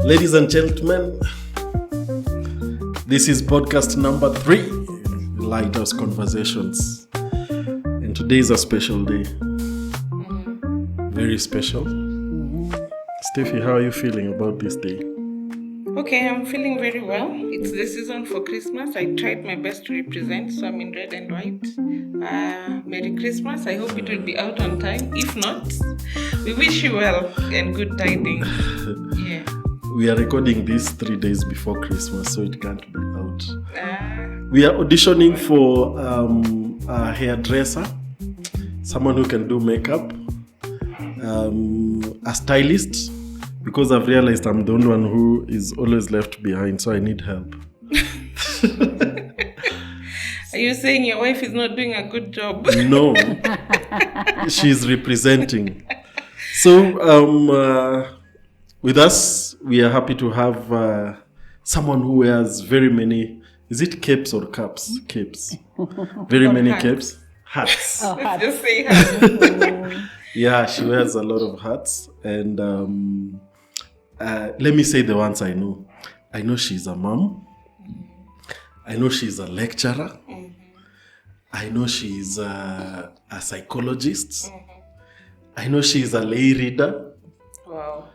Ladies and gentlemen, this is podcast number 3, Lighthouse Conversations. And today is a special day. Very special. Steffi, how are you feeling about this day? Okay, I'm feeling very well. It's the season for Christmas. I tried my best to represent, so I'm in red and white. Merry Christmas. I hope it will be out on time. If not, we wish you well and good tidings. Yeah. We are recording this 3 days before Christmas, so it can't be out. We are auditioning for a hairdresser, someone who can do makeup, a stylist, because I've realized I'm the only one who is always left behind, so I need help. Are you saying your wife is not doing a good job? No, she's representing. So, with us, we are happy to have someone who wears very many, is it capes or caps? Capes. Very many hats. capes. Hats. Oh, Let's just say hats. Yeah, she wears a lot of hats. And let me say the ones I know. I know she's a mom. I know she's a lecturer. I know she's a psychologist. I know she's a lay reader. Wow.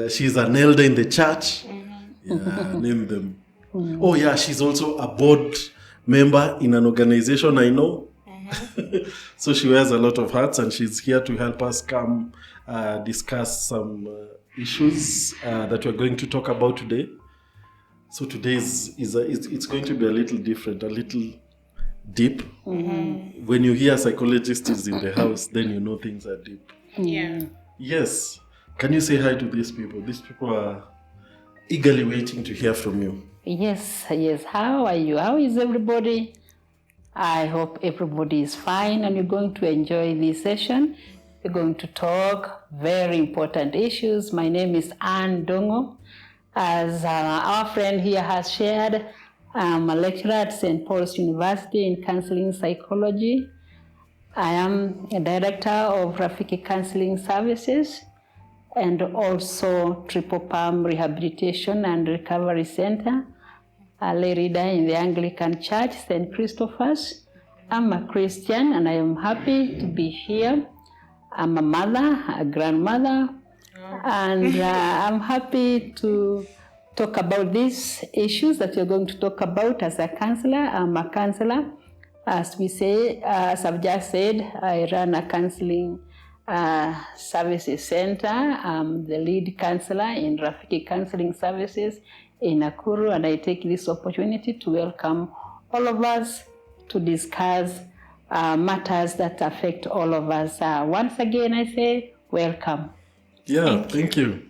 She's an elder in the church. Yeah, name them. Oh yeah, she's also a board member in an organization I know. So she wears a lot of hats, and she's here to help us come discuss some issues that we're going to talk about today. So today it's going to be a little different, a little deep. When you hear psychologist is in the house, then you know things are deep. Yeah. Yes. Can you say hi to these people? These people are eagerly waiting to hear from you. Yes. How are you? How is everybody? I hope everybody is fine and you're going to enjoy this session. We're going to talk very important issues. My name is Ndungu. As our friend here has shared, I'm a lecturer at St. Paul's University in counseling psychology. I am a director of Rafiki Counseling Services and also Triple Palm Rehabilitation and Recovery Center, a lay reader in the Anglican Church, St. Christopher's. I'm a Christian and I am happy to be here. I'm a mother, a grandmother, and I'm happy to talk about these issues that we're going to talk about as a counselor. I'm a counselor. As we say, as I've just said, I run a counseling services center. I'm the lead counselor in Rafiki Counseling Services in Nakuru, and I take this opportunity to welcome all of us to discuss matters that affect all of us. Once again, I say welcome. Yeah, thank you.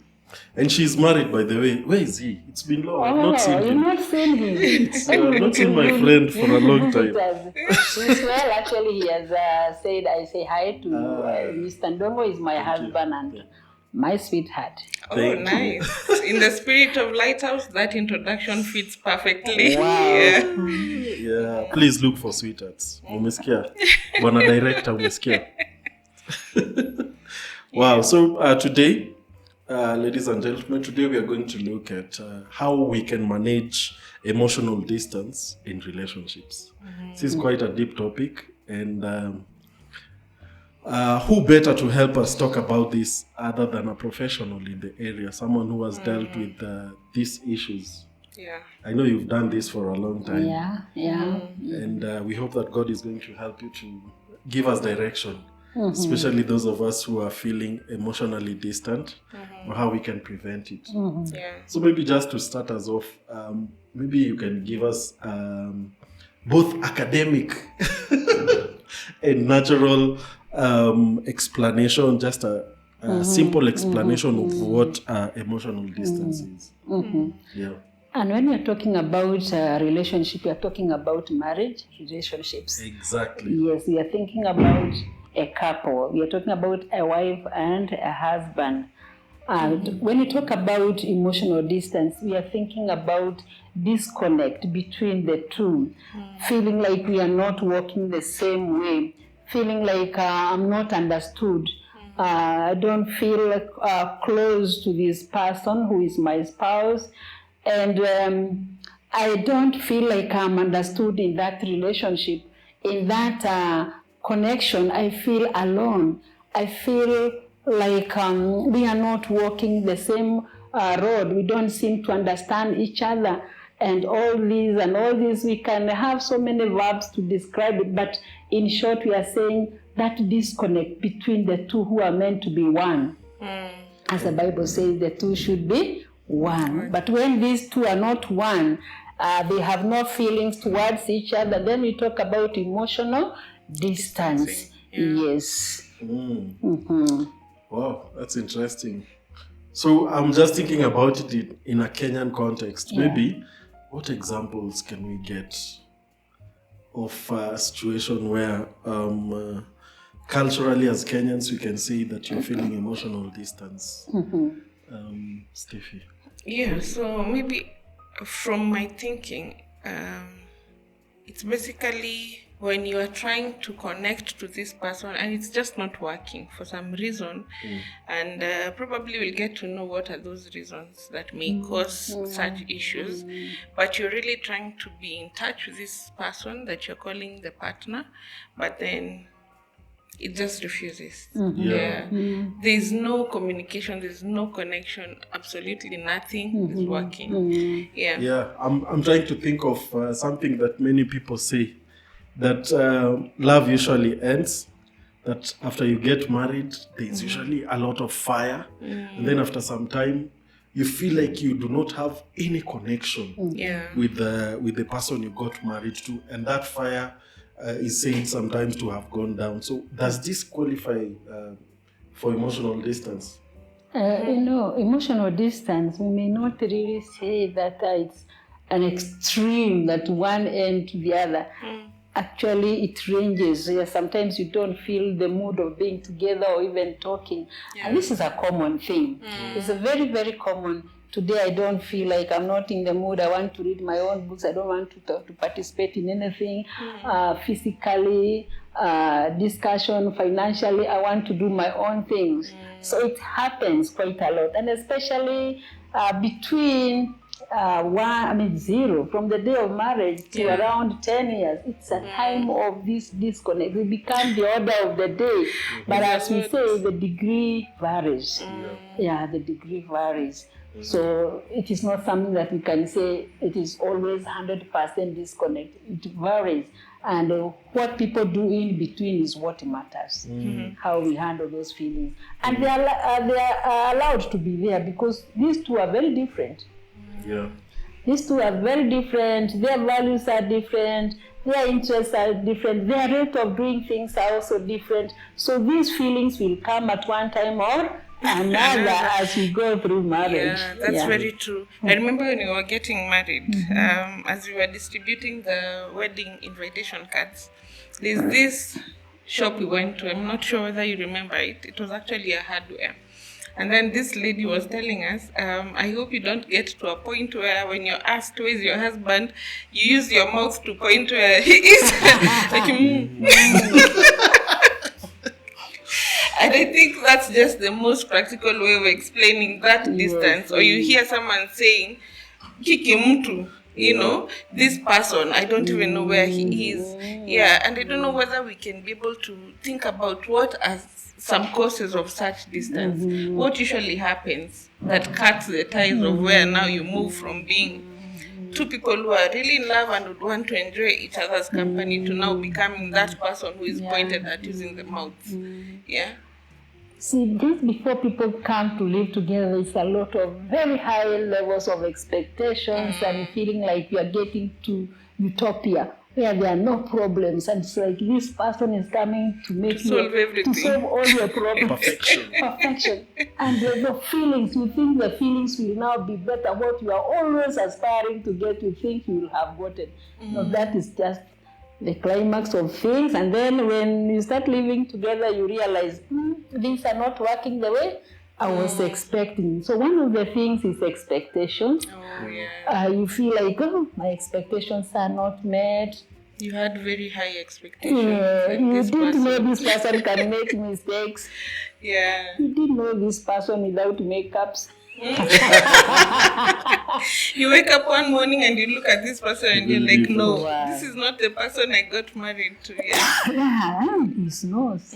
And she's married, by the way. Where is he? It's been long. I've not seen you've him. not seen him. I've not seen my friend for a long time. Well, actually, he has said I say hi to Mr. Ndungu is my husband and my sweetheart. Oh, Thank nice. In the spirit of Lighthouse, that introduction fits perfectly. Wow. Yeah, please look for sweethearts. Umesikia? Bwana director, umesikia? Wow, so today, ladies and gentlemen, today we are going to look at how we can manage emotional distance in relationships. This is quite a deep topic, and who better to help us talk about this other than a professional in the area, someone who has dealt with these issues. Yeah. I know you've done this for a long time. Yeah. And we hope that God is going to help you to give us direction, especially those of us who are feeling emotionally distant, or how we can prevent it. Yeah. So maybe just to start us off, maybe you can give us both academic and natural explanation, just a simple explanation of what emotional distance is. Yeah. And when we're talking about relationship, we're talking about marriage relationships. Exactly. Yes, we are thinking about a couple. We are talking about a wife and a husband. And when we talk about emotional distance, we are thinking about disconnect between the two, feeling like we are not walking the same way, feeling like I'm not understood, I don't feel close to this person who is my spouse, and I don't feel like I'm understood in that relationship, in that connection. I feel alone. I feel like we are not walking the same road. We don't seem to understand each other. And all these, we can have so many verbs to describe it, but in short, we are saying that disconnect between the two who are meant to be one. As the Bible says, the two should be one. But when these two are not one, they have no feelings towards each other, then we talk about emotional distance. Yes. Wow, that's interesting. So I'm just thinking about it in a Kenyan context. Maybe what examples can we get of a situation where culturally as Kenyans we can say that you're feeling emotional distance? Steffi. Yeah, so maybe from my thinking, it's basically when you are trying to connect to this person and it's just not working for some reason, and probably we'll get to know what are those reasons that may cause such issues, but you're really trying to be in touch with this person that you're calling the partner, but then it just refuses. There's no communication, there's no connection, absolutely nothing is working. I'm trying to think of something that many people say, that love usually ends, that after you get married there's usually a lot of fire, and then after some time you feel like you do not have any connection with the person you got married to, and that fire is said sometimes to have gone down. So does this qualify for emotional distance? Emotional distance, we may not really say that it's an extreme, that one end to the other. Actually, it ranges. Sometimes you don't feel the mood of being together or even talking. And this is a common thing. It's a very, very common. Today I don't feel like, I'm not in the mood. I want to read my own books. I don't want to participate in anything physically, discussion, financially. I want to do my own things. So it happens quite a lot. And especially between 0, from the day of marriage to around 10 years, it's a time of this disconnect. We become the order of the day. But as we say, the degree varies. The degree varies. So it is not something that we can say it is always 100% disconnect. It varies. And what people do in between is what matters. How we handle those feelings. And they are allowed to be there, because these two are very different. These two are very different. Their values are different. Their interests are different. Their rate of doing things are also different. So these feelings will come at one time or another as we go through marriage. That's very true. I remember when we were getting married, as we were distributing the wedding invitation cards, there's this shop we went to. I'm not sure whether you remember it. It was actually a hardware. And then this lady was telling us, I hope you don't get to a point where when you're asked where is your husband, you use your mouth to point where he is. And I think that's just the most practical way of explaining that distance. Or you hear someone saying, Kiki mtu, this person, I don't even know where he is. And I don't know whether we can be able to think about what are some causes of such distance. What usually happens that cuts the ties of where now you move from being two people who are really in love and would want to enjoy each other's company to now becoming that person who is pointed at using the mouth. See, just before people come to live together, there's a lot of very high levels of expectations and feeling like you are getting to utopia, where there are no problems, and it's like this person is coming to make to solve all your problems. Perfection. And the feelings, you think the feelings will now be better. What you are always aspiring to get, you think you will have gotten. No, that is just the climax of things. And then when you start living together, you realize things are not working the way I was expecting. So one of the things is expectations. You feel like, my expectations are not met. You had very high expectations. You with this didn't know person. this person can make mistakes. Yeah. You didn't know this person without makeups. You wake up one morning and you look at this person and you're like, no, Wow. this is not the person I got married to. Yeah. Yeah, this knows.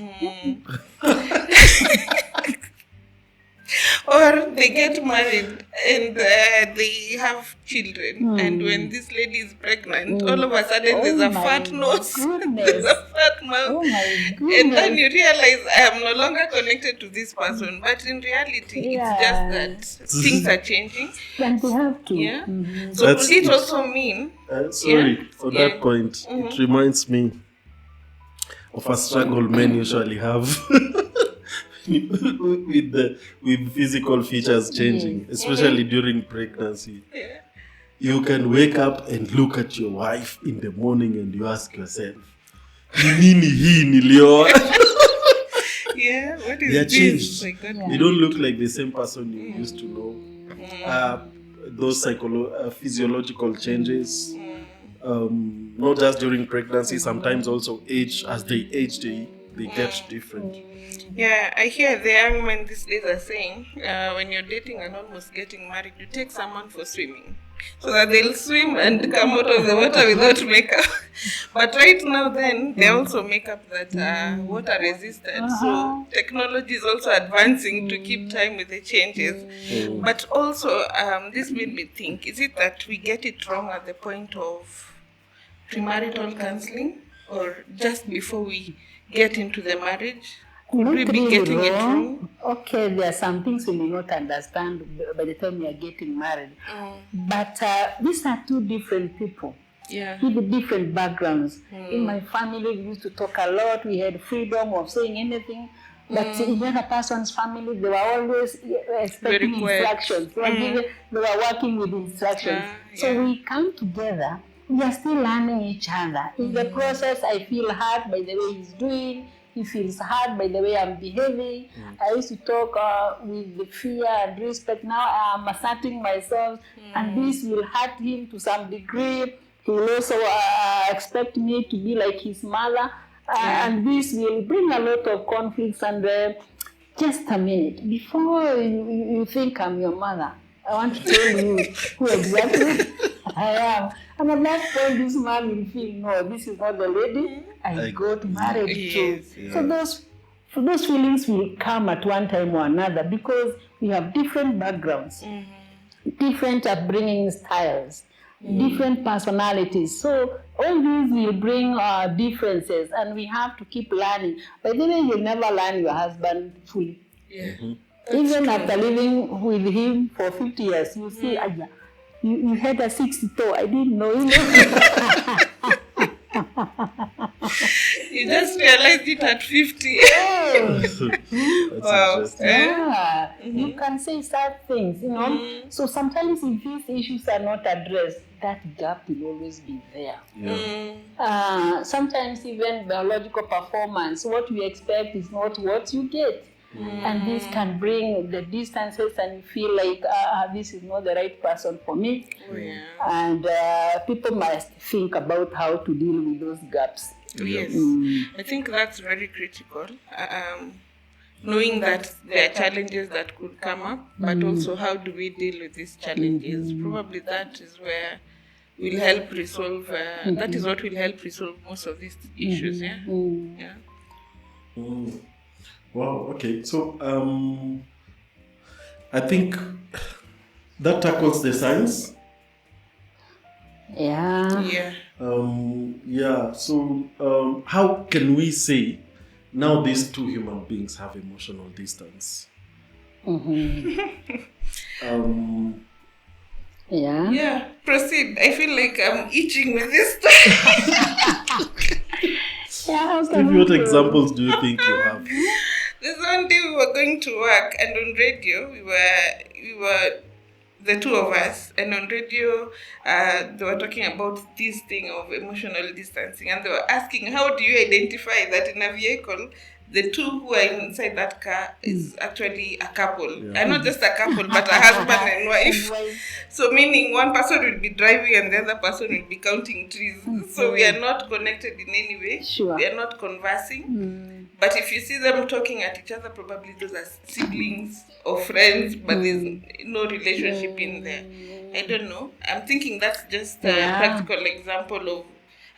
Or they get married and they have children. And when this lady is pregnant, all of a sudden there's a my fat nose, goodness. there's a fat mouth. Oh my And then goodness. you realize I am no longer connected to this person. But in reality, Yeah. it's just that things are changing. And they have to. Yeah. Mhm. So That's- would it also mean Sorry, on Yeah. that point, it reminds me of a struggle men usually have with physical features changing, especially during pregnancy. Yeah. You can wake up and look at your wife in the morning and you ask yourself, "Ni nini hii nilioa?" Yeah, what is They are this? changed. Like that. You don't look like the same person you used to know. Those physiological changes, not just during pregnancy, sometimes also age. As they age, they get different. Yeah, I hear the young men these days are saying when you're dating and almost getting married, you take someone for swimming so that they'll swim and come out of the water without makeup. But right now, then they also make up that water resistant. So technology is also advancing to keep time with the changes. But also, this made me think: is it that we get it wrong at the point of premarital counseling, or just before we get into the marriage? Could Not we be really getting it wrong. wrong? Okay, there are some things we may not understand by the time we are getting married. But these are two different people Yeah. with different backgrounds. In my family, we used to talk a lot. We had freedom of saying anything. But in the other person's family, they were always expecting Very quiet. instructions. They were working with instructions. So yeah. we come together. We are still learning each other. In the process, I feel hurt by the way he's doing. He feels hurt by the way I'm behaving. I used to talk with the fear and respect. Now I'm asserting myself, and this will hurt him to some degree. He will also expect me to be like his mother, and this will bring a lot of conflicts. And just a minute, before you think I'm your mother, I want to tell you who exactly I am. And at that point, this man will feel, no, this is not the lady I got married to. Yes. So those feelings will come at one time or another because we have different backgrounds, different upbringing styles, different personalities. So all these will bring differences, and we have to keep learning. By the way, you'll never learn your husband fully. Yeah. Even after living with him for 50 years, you see, you had a 60 toe. I didn't know. You just realized it at 50. That's Wow. interesting. Yeah, you can say sad things, you know. So sometimes if these issues are not addressed, that gap will always be there. Sometimes even biological performance, what we expect is not what you get. And this can bring the distances, and you feel like this is not the right person for me. And people must think about how to deal with those gaps. Yes. I think that's very critical. Knowing that there are challenges that could come up, but also how do we deal with these challenges? Probably that is where we'll help resolve, that is what will help resolve most of these issues, yeah? Wow, okay. So I think that tackles the science. Yeah. So how can we say now these two human beings have emotional distance? Yeah. Proceed. I feel like I'm itching with this stuff. Steve, what examples do you think you have? This one day we were going to work, and on radio we were the two of us, and on radio, they were talking about this thing of emotional distancing, and they were asking, how do you identify that in a vehicle, the two who are inside that car is actually a couple, and not just a couple, but a husband and wife. So meaning one person will be driving and the other person will be counting trees. So we are not connected in any way. Sure. We are not conversing. But if you see them talking at each other, probably those are siblings or friends, but there's no relationship in there. I don't know. I'm thinking that's just a practical example of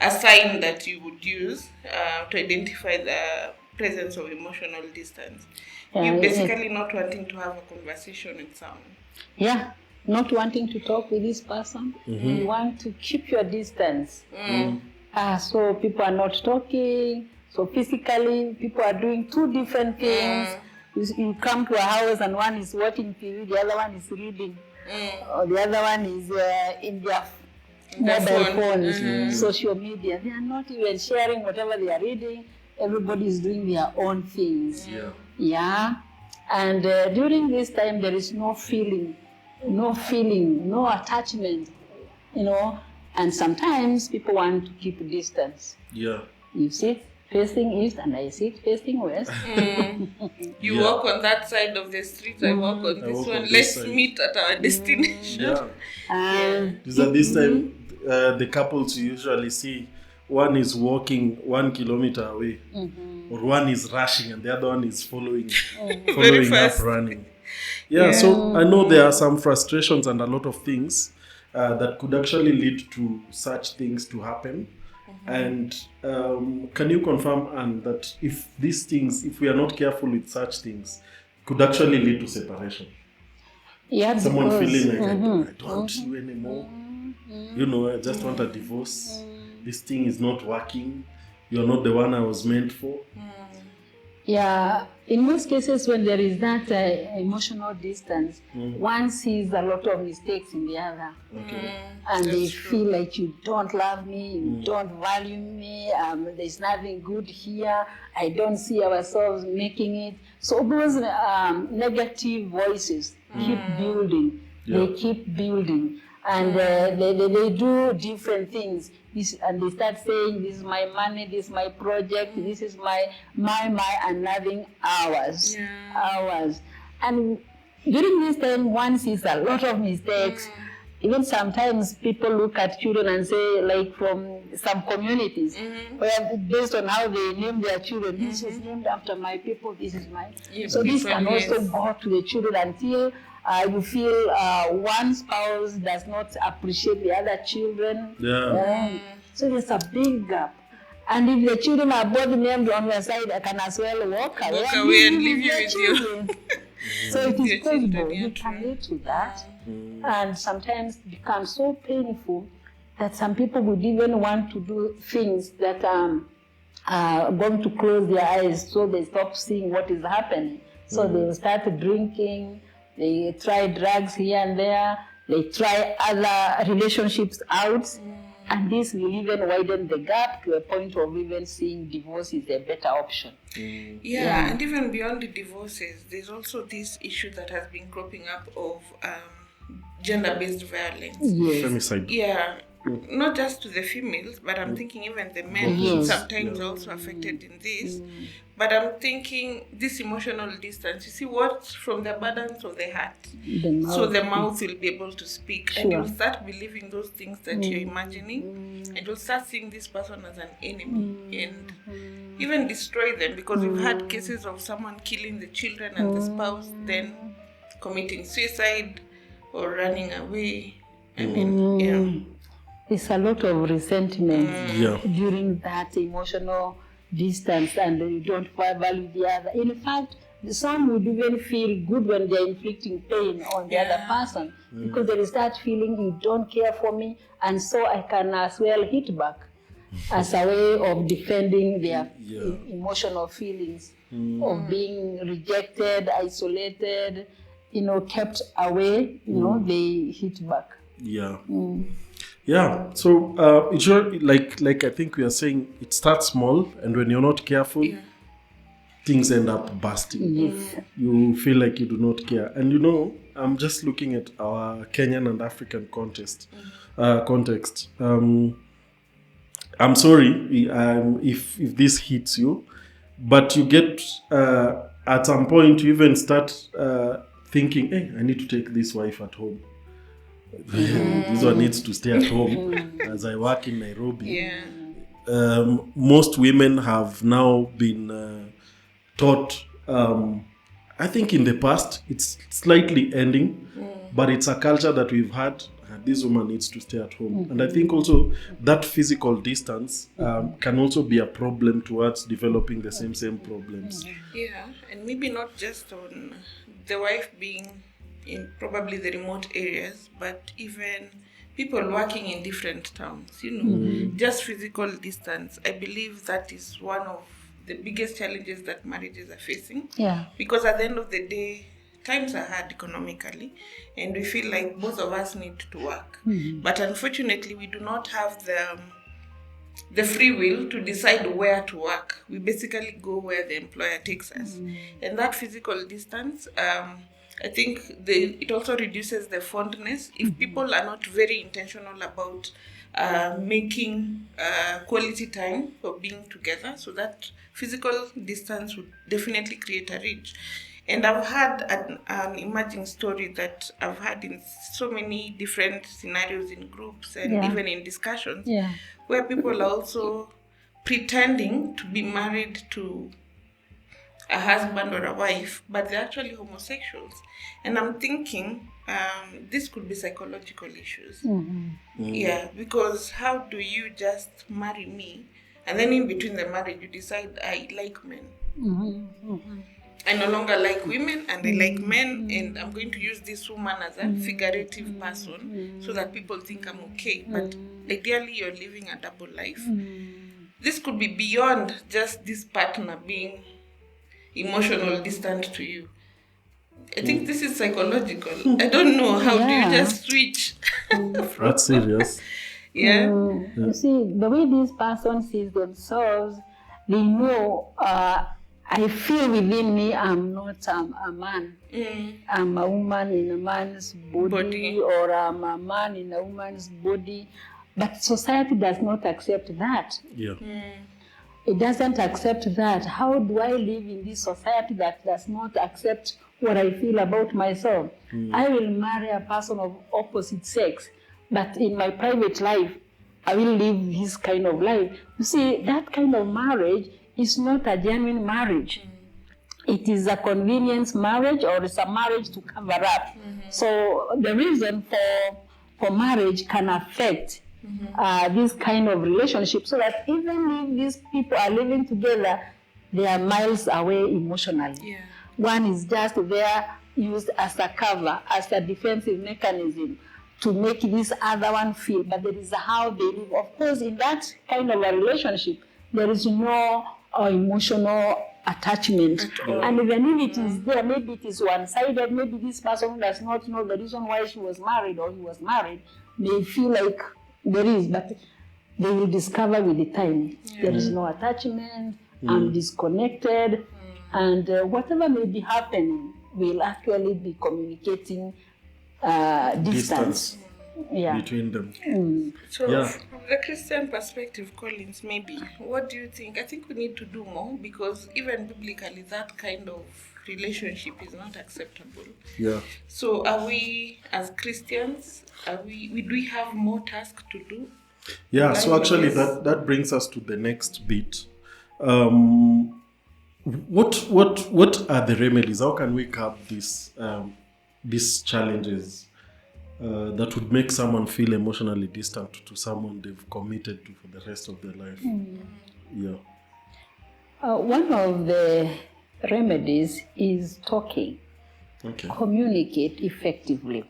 a sign that you would use to identify the presence of emotional distance. You're basically not wanting to have a conversation with someone. Yeah, not wanting to talk with this person. You want to keep your distance. So people are not talking. So physically, people are doing two different things. You come to a house and one is watching TV, the other one is reading, or the other one is in their mobile phones, social media. They are not even sharing whatever they are reading. Everybody is doing their own things. And during this time, there is no feeling, no attachment, And sometimes people want to keep distance. You sit facing east and I sit facing west. You walk on that side of the street, I walk on this one. Let's meet at our destination. Because at this time, the couples you usually see, one is walking 1 kilometer away, or one is rushing and the other one is following up running. So I know there are some frustrations and a lot of things that could actually lead to such things to happen. And can you confirm, Anne, that if we are not careful with such things, could actually lead to separation? Someone feeling like, I don't want you anymore. I just want a divorce. This thing is not working. You're not the one I was meant for. In most cases when there is that emotional distance, one sees a lot of mistakes in the other. And they feel like you don't love me, you don't value me, there's nothing good here, I don't see ourselves making it. So those negative voices keep building, they keep building. And they do different things. And they start saying, this is my money, this is my project, this is my, and loving ours. And during this time, one sees a lot of mistakes. Even sometimes people look at children and say, like from some communities, where based on how they name their children, this is named after my people, this is mine. So this can also go to the children until you feel one spouse does not appreciate the other children. So there's a big gap. And if the children are both named on your side, I can as well walk away and leave you with you. So it is possible. You can lead to that. And sometimes it becomes so painful that some people would even want to do things that are going to close their eyes so they stop seeing what is happening. So they will start drinking. They try drugs here and there. They try other relationships out. And this will even widen the gap to a point of even seeing divorce is a better option. And even beyond the divorces, there's also this issue that has been cropping up of gender-based violence. Femicide. Not just to the females, but I'm thinking even the men sometimes also affected in this. But I'm thinking this emotional distance, you see what's from the abundance of the heart. So the mouth will be able to speak. And you'll start believing those things that you're imagining. And you'll start seeing this person as an enemy. And even destroy them. Because we've had cases of someone killing the children and the spouse, then committing suicide or running away. I mean, There's a lot of resentment during that emotional distance, and you don't value the other. In fact, some would even feel good when they're inflicting pain on the other person because there is that feeling you don't care for me, and so I can as well hit back as a way of defending their emotional feelings of being rejected, isolated, kept away. They hit back. So it's like I think we are saying, it starts small, and when you're not careful, things end up bursting. You feel like you do not care. And I'm just looking at our Kenyan and African context. I'm sorry if this hits you, but you get at some point you even start thinking, hey, I need to take this wife at home. This one needs to stay at home as I work in Nairobi. Yeah. Most women have now been taught, I think in the past, it's slightly ending, but it's a culture that we've had. This woman needs to stay at home. And I think also that physical distance can also be a problem towards developing the same problems. Yeah, and maybe not just on the wife being in probably the remote areas, but even people working in different towns, just physical distance. I believe that is one of the biggest challenges that marriages are facing. Yeah. Because at the end of the day, times are hard economically, and we feel like both of us need to work. But unfortunately, we do not have the free will to decide where to work. We basically go where the employer takes us. And that physical distance, I think it also reduces the fondness if people are not very intentional about making quality time for being together. So that physical distance would definitely create a ridge. And I've had an emerging story that I've had in so many different scenarios in groups and even in discussions, where people are also pretending to be married to a husband or a wife, but they're actually homosexuals. And I'm thinking this could be psychological issues. Yeah, because how do you just marry me and then in between the marriage you decide I like men? I no longer like women and I like men, and I'm going to use this woman as a figurative person so that people think I'm okay. But ideally you're living a double life. This could be beyond just this partner being emotional distant to you. I think this is psychological. I don't know, how do you just switch? That's serious. You see, the way this person sees themselves, they know, I feel within me I'm not a man. I'm a woman in a man's body, or I'm a man in a woman's body. But society does not accept that. Yeah. It doesn't accept that. How do I live in this society that does not accept what I feel about myself? I will marry a person of opposite sex, but in my private life, I will live this kind of life. You see, that kind of marriage is not a genuine marriage. It is a convenience marriage, or it's a marriage to cover up. So the reason for marriage can affect this kind of relationship, so that even if these people are living together, they are miles away emotionally. One is just there used as a cover, as a defensive mechanism to make this other one feel, but there is how they live. Of course, in that kind of a relationship, there is no emotional attachment. And even if it is there, maybe it is one-sided, maybe this person who does not know the reason why she was married or he was married may feel like there is, but they will discover with the time there is no attachment, I'm disconnected, and whatever may be happening will actually be communicating distance. Between them. So from the Christian perspective, Collins, maybe, what do you think? I think we need to do more, because even biblically that kind of relationship is not acceptable. So are we, as Christians, do we have more tasks to do? So actually that brings us to the next bit. What are the remedies? How can we curb these challenges that would make someone feel emotionally distant to someone they've committed to for the rest of their life? One of the remedies is talking. Communicate effectively.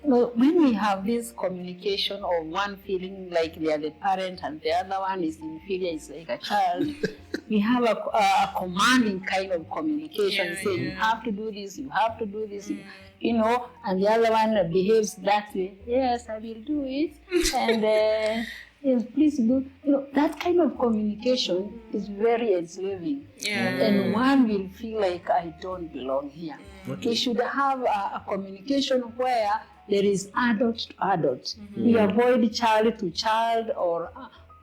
When we have this communication of one feeling like they are the parent and the other one is inferior, is like a child, we have a commanding kind of communication, saying you have to do this, you have to do this, and the other one behaves that way. Yes, I will do it. And Yes, please do. That kind of communication is very enslaving. Yeah. And one will feel like I don't belong here. Okay. We should have a communication where there is adult to adult. We avoid child to child or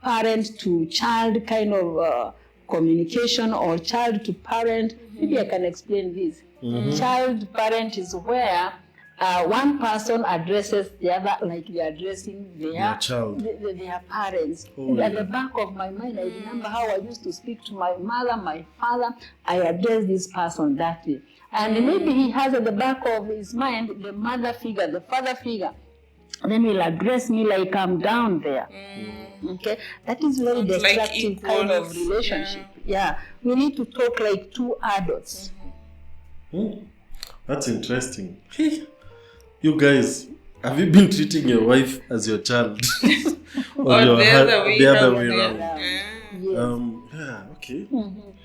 parent to child kind of communication, or child to parent. Maybe I can explain this. Child parent is where one person addresses the other like they are addressing their child. Their parents. Oh, At yeah. the back of my mind, I remember how I used to speak to my mother, my father. I address this person that way. And maybe he has at the back of his mind the mother figure, the father figure. Then he'll address me like I'm down there. Okay, that is very Sounds like destructive kind of equals. relationship. Yeah, we need to talk like two adults. That's interesting. You guys, have you been treating your wife as your child? Or the other way the other around, way yeah. around? Yes. Yeah, okay.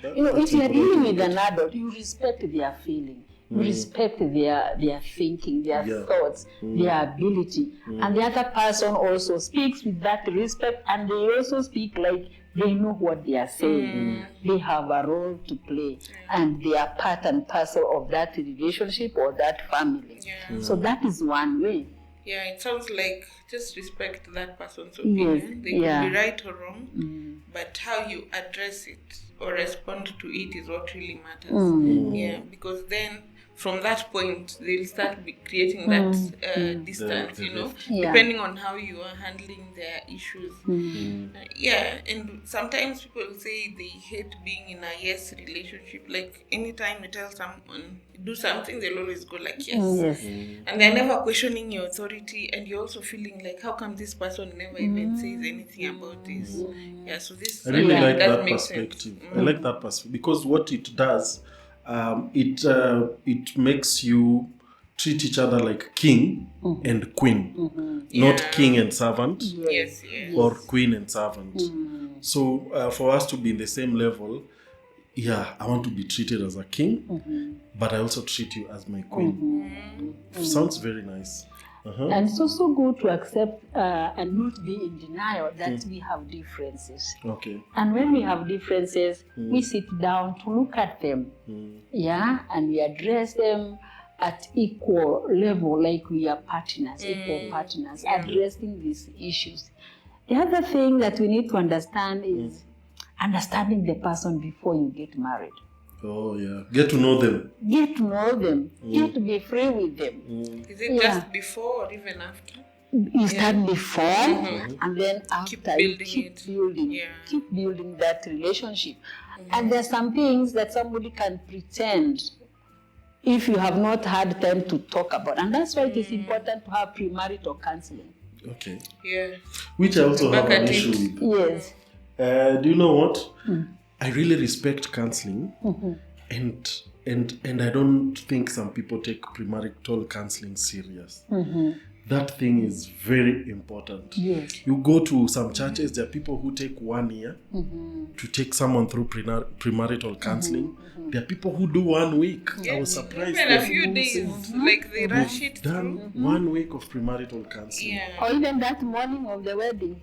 If you are dealing with an adult, you respect their feeling, you respect their thinking, their thoughts, their ability. And the other person also speaks with that respect, and they also speak like they know what they are saying. They have a role to play, and they are part and parcel of that relationship or that family. Yeah. So that is one way. Yeah, it sounds like just respect that person's opinion. They could be right or wrong, but how you address it or respond to it is what really matters. Yeah, because then from that point they'll start creating that distance, depending on how you are handling their issues. And sometimes people say they hate being in a yes relationship. Like anytime you tell someone do something, they'll always go like yes. And they're never questioning your authority, and you're also feeling like, how come this person never even says anything about this? Yeah, so this I really like that makes perspective. sense. I like that perspective because what it does, it makes you treat each other like king and queen, not king and servant, Yes. or queen and servant. So for us to be in the same level, I want to be treated as a king, but I also treat you as my queen. Sounds very nice. And it's also good to accept and not be in denial that we have differences. Okay. And when we have differences, we sit down to look at them. And we address them at equal level, like we are partners, equal partners, addressing these issues. The other thing that we need to understand is understanding the person before you get married. Oh, yeah. Get to know them. Get to know them. Get to be free with them. Is it just before or even after? You start before, and then after building keep it. building, keep building that relationship. And there's some things that somebody can pretend if you have not had time to talk about, and that's why it is important to have premarital counseling. Okay. Yeah. Which I also have Back an at issue it. with. Yes. Do you know what? I really respect counseling, and I don't think some people take premarital counseling serious. That thing is very important. Yes. You go to some churches, there are people who take 1 year to take someone through premarital counseling. There are people who do 1 week. I was surprised. Even a few days, like they rush it Done through. 1 week of premarital counseling. Yeah. Or even that morning of the wedding.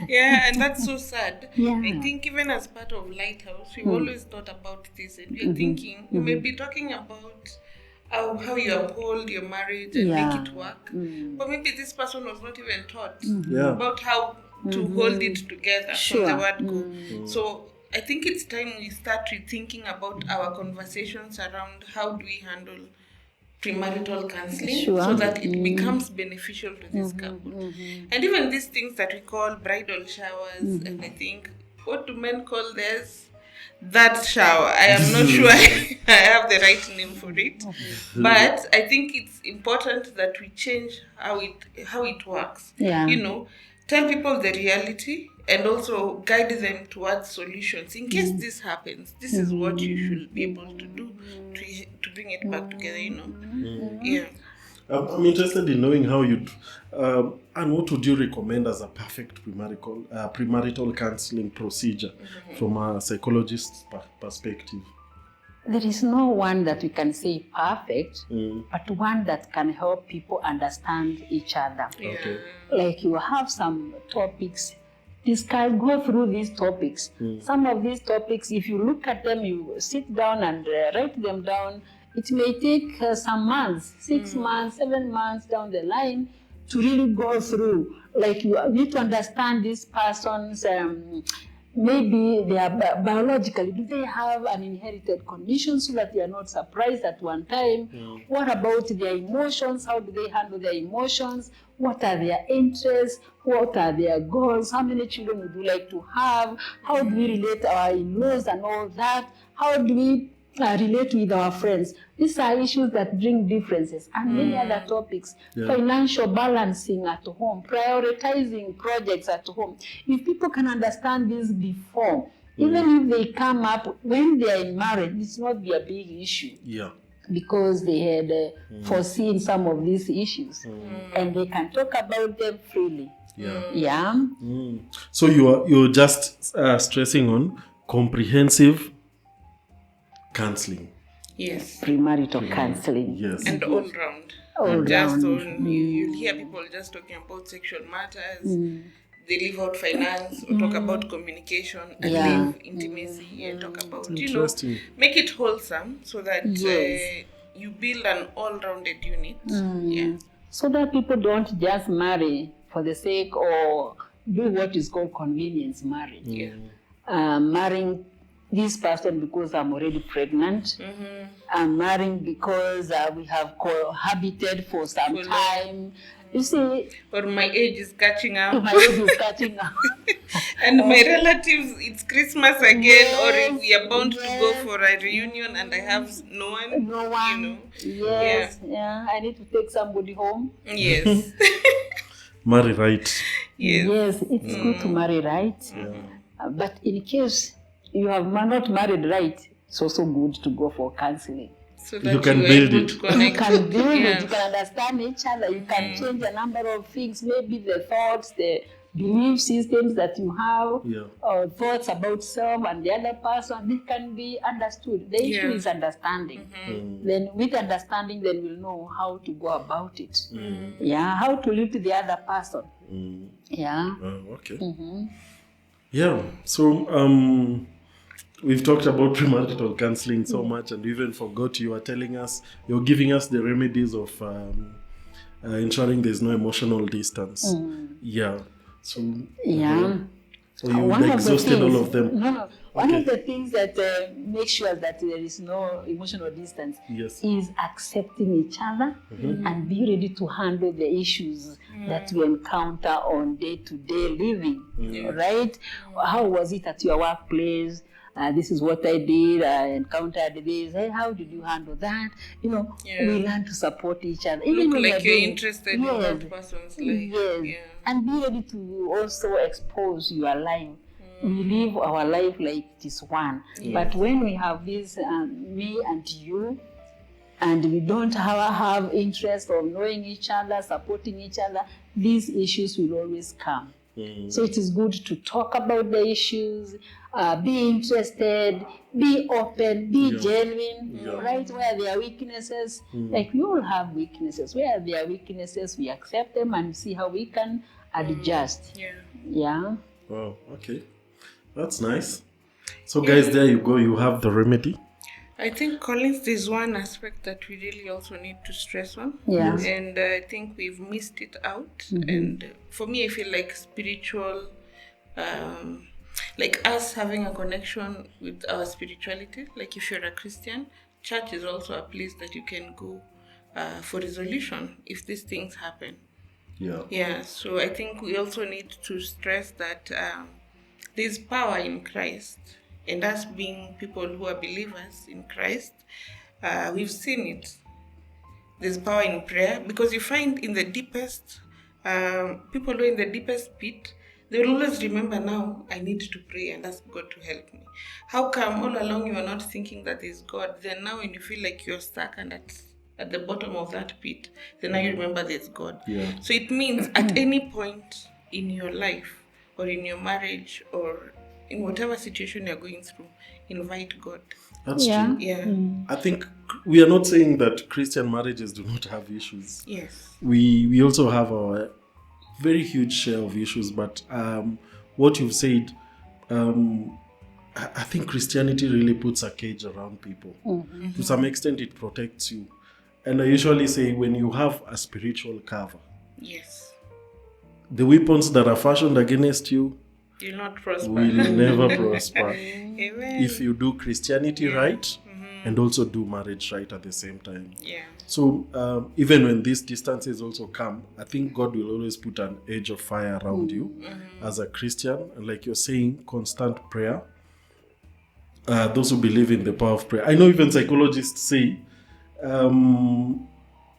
Yeah, and that's so sad. Yeah. I think even as part of Lighthouse, we've always thought about this, and we're thinking we may be talking about how you uphold your marriage and make it work, but maybe this person was not even taught about how to hold it together from the word go. So I think it's time we start rethinking about our conversations around how do we handle premarital counseling so that it becomes beneficial to this couple. And even these things that we call bridal showers, and I think, what do men call theirs? That shower. I am not sure I have the right name for it, but I think it's important that we change how it works. Tell people the reality and also guide them towards solutions. In case this happens, this is what you should be able to do to bring it back together. Yeah. I'm interested in knowing how you'd, and what would you recommend as a perfect premarital counseling procedure from a psychologist's perspective? there is no one that we can say perfect, but one that can help people understand each other. Okay. Like you have some topics, go through these topics. Some of these topics, if you look at them, you sit down and write them down, it may take some months, 6 months, 7 months down the line to really go through. Like you need to understand this person's maybe they are biologically, do they have an inherited condition so that they are not surprised at one time? What about their emotions? How do they handle their emotions? What are their interests? What are their goals? How many children would you like to have? How do we relate our in-laws and all that? How do we relate with our friends? These are issues that bring differences and many other topics. Financial balancing at home, prioritizing projects at home. If people can understand this before, even if they come up when they are in marriage, it's not be a big issue. Yeah. Because they had foreseen some of these issues and they can talk about them freely. Yeah. So you're just stressing on comprehensive counseling. Yes. Premarital counseling. Yes. And all round. All Not just round. on, you'll hear people just talking about sexual matters. They leave out finance or talk about communication and leave intimacy and talk about, Interesting. make it wholesome so that Yes. you build an all-rounded unit. Yeah. So that people don't just marry for the sake or do what is called convenience marriage. Yeah. Marrying this person because I'm already pregnant. I'm marrying because we have cohabited for some time. You see, Or my age is catching up. my age is catching up. And my relatives, it's Christmas again, or Yes, we are bound to go yes. for a reunion and I have no one. No one. You know. Yes, yeah. I need to take somebody home. Yes. Marry right. Yes. Yes, it's good to marry right. But in case you have not married right, it's also good to go for counseling. So that You can are build able it. to You connect. can build it, Yeah. you can understand each other, you can change a number of things, maybe the thoughts, the belief systems that you have, or thoughts about self and the other person, they can be understood. The issue is understanding. Then with understanding, then we'll know how to go about it. Yeah, how to live to the other person. Yeah. Okay. Yeah. So we've talked about premarital counseling so much, and we even forgot you were telling us, you're giving us the remedies of ensuring there's no emotional distance. Yeah. So Yeah. so you exhausted all of them. No. One of the things that makes sure that there is no emotional distance is accepting each other and be ready to handle the issues that we encounter on day-to-day living. Right? How was it at your workplace? This is what I did. I encountered this. Hey, how did you handle that? We learn to support each other. Look when like we are you're doing- interested in that person's life. Yes. Yeah. And be ready to also expose your life. We live our life like it is one. But when we have this, me and you, and we don't have interest of knowing each other, supporting each other, these issues will always come. So it is good to talk about the issues, be interested, be open, be genuine, right? Where there are weaknesses, like we all have weaknesses. Where there are weaknesses, we accept them and see how we can adjust. Yeah. Wow. Okay. That's nice. So guys, there you go. You have the remedy. I think, Collins, there's one aspect that we really also need to stress on. Yeah. And I think we've missed it out. And for me, I feel like spiritual, like us having a connection with our spirituality. Like if you're a Christian, church is also a place that you can go for resolution if these things happen. Yeah. So I think we also need to stress that there's power in Christ. And us being people who are believers in Christ, we've seen it. There's power in prayer, because you find in the deepest, people who are in the deepest pit, they will always remember, now I need to pray and ask God to help me. How come all along you are not thinking that there's God? Then now when you feel like you're stuck and at the bottom of that pit, then now you remember there's God. So it means at any point in your life or in your marriage or in whatever situation you're going through, invite God. That's Yeah. true. Yeah. I think we are not saying that Christian marriages do not have issues. Yes. We also have our very huge share of issues, but what you've said, I think Christianity really puts a cage around people. To some extent, it protects you. And I usually say when you have a spiritual cover, Yes. the weapons that are fashioned against you You'll not prosper. will never prosper. Amen. If you do Christianity right and also do marriage right at the same time. Yeah. So even when these distances also come, I think God will always put an edge of fire around you as a Christian. And like you're saying, constant prayer. Those who believe in the power of prayer. I know even psychologists say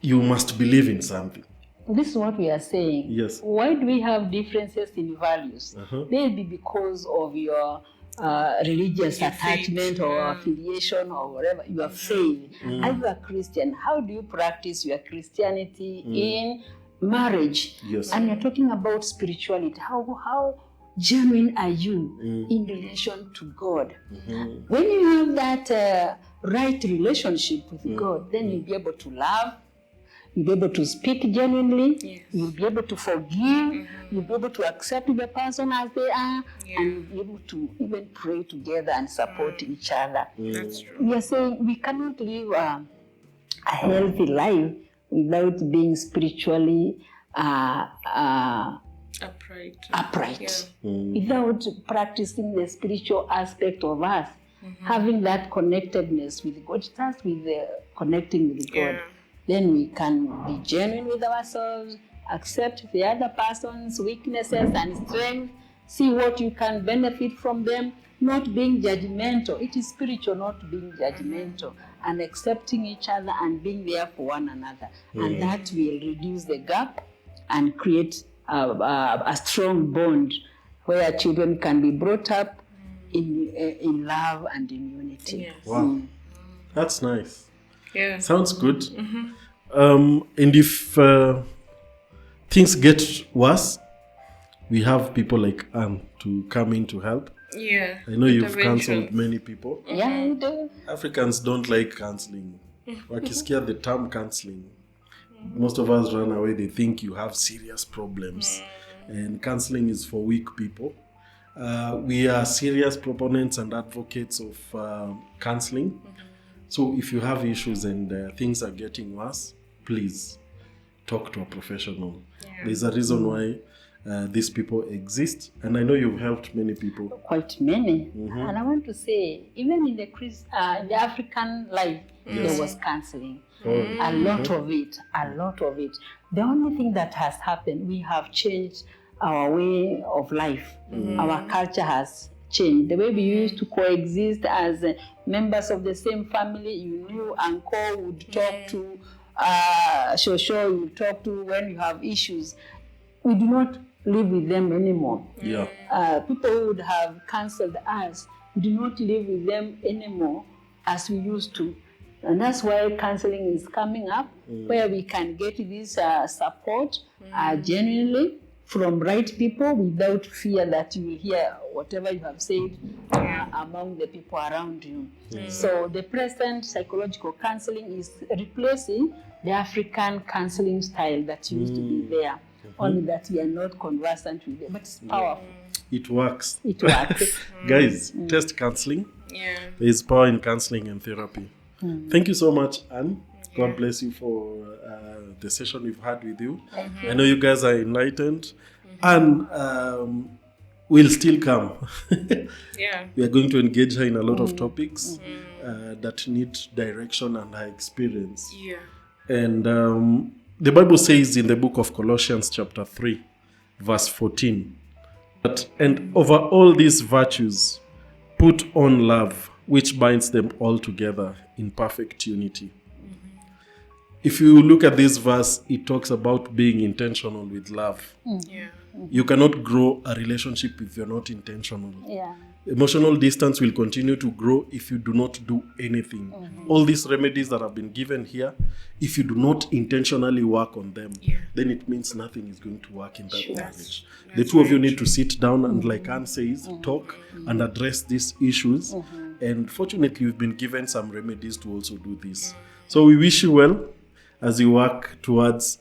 you must believe in something. This is what we are saying. Yes. Why do we have differences in values? Maybe because of your religious Your attachment faith. or affiliation or whatever, your faith. As a Christian, how do you practice your Christianity in marriage? Yes. And you're talking about spirituality. How genuine are you in relation to God? When you have that right relationship with God, then you'll be able to love. You'll be able to speak genuinely. Yes. You'll be able to forgive. You'll be able to accept the person as they are. Yeah. And you'll be able to even pray together and support each other. That's true. We are saying we cannot live a healthy life without being spiritually upright. Without practicing the spiritual aspect of us. Having that connectedness with God, starts with connecting with God. Yeah. Then we can be genuine with ourselves, accept the other person's weaknesses and strengths, see what you can benefit from them, not being judgmental. It is spiritual, not being judgmental, and accepting each other and being there for one another. And that will reduce the gap and create a strong bond where children can be brought up in love and in unity. Yes. Wow. That's nice. Yeah. Sounds good. And if things get worse, we have people like Anne to come in to help. Yeah. I know you've Intervention. counseled many people. Yeah, we do. Africans don't like counseling. Wakisikia the term counseling, most of us run away. They think you have serious problems. And counseling is for weak people. We are serious proponents and advocates of counseling. So if you have issues and things are getting worse, please talk to a professional. Yeah. There's a reason why these people exist. And I know you've helped many people. Quite many. And I want to say, even in the African life, there was counseling. A lot of it. The only thing that has happened, we have changed our way of life. Our culture has changed. The way we used to coexist as members of the same family, you knew uncle would talk to, Shosho you would talk to when you have issues. We do not live with them anymore. Yeah. People who would have counseled us, we do not live with them anymore as we used to. And that's why counseling is coming up, where we can get this support genuinely from right people without fear that you will hear whatever you have said among the people around you. So the present psychological counseling is replacing the African counseling style that used to be there. Only that we are not conversant with it, but it's powerful. It works. It works. Guys, test counseling. Yeah. There is power in counseling and therapy. Thank you so much, Anne. God bless you for the session we've had with you. I know you guys are enlightened. And we'll still come. Yeah. We are going to engage her in a lot of topics that need direction and her experience. Yeah. And the Bible says in the book of Colossians chapter 3, verse 14, that, and over all these virtues, put on love, which binds them all together in perfect unity. If you look at this verse, it talks about being intentional with love. Yeah. You cannot grow a relationship if you're not intentional. Yeah. Emotional distance will continue to grow if you do not do anything. All these remedies that have been given here, if you do not intentionally work on them, then it means nothing is going to work in that marriage. The two of you need to sit down and, like Anne says, talk and address these issues And fortunately, you've been given some remedies to also do this. So we wish you well as you work towards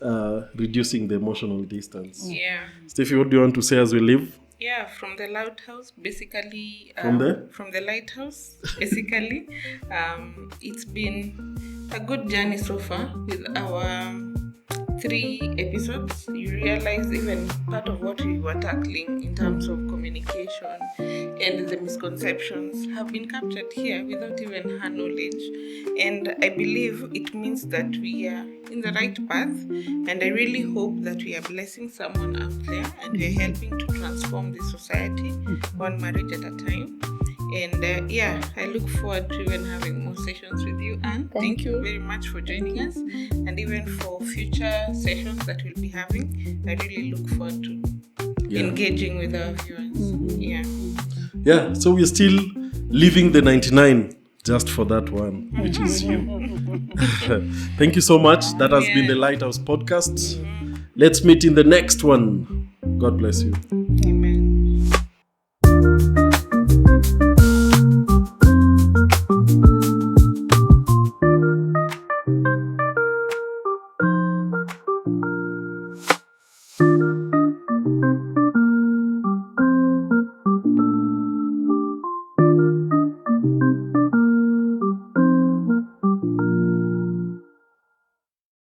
reducing the emotional distance. Yeah. Steffi, what do you want to say as we leave? Yeah, from the lighthouse, basically. From the lighthouse, basically. It's been a good journey so far with our 3 episodes. You realize even part of what we were tackling in terms of communication and the misconceptions have been captured here without even her knowledge. And I believe it means that we are in the right path. And I really hope that we are blessing someone out there and we are helping to transform the society one marriage at a time. And I look forward to even having more sessions with you, Anne. Thank you very much for joining us. And even for future sessions that we'll be having, I really look forward to engaging with our viewers. Yeah, so we're still leaving the 99 just for that one, which is you. Thank you so much. That has been the Lighthouse Podcast. Let's meet in the next one. God bless you.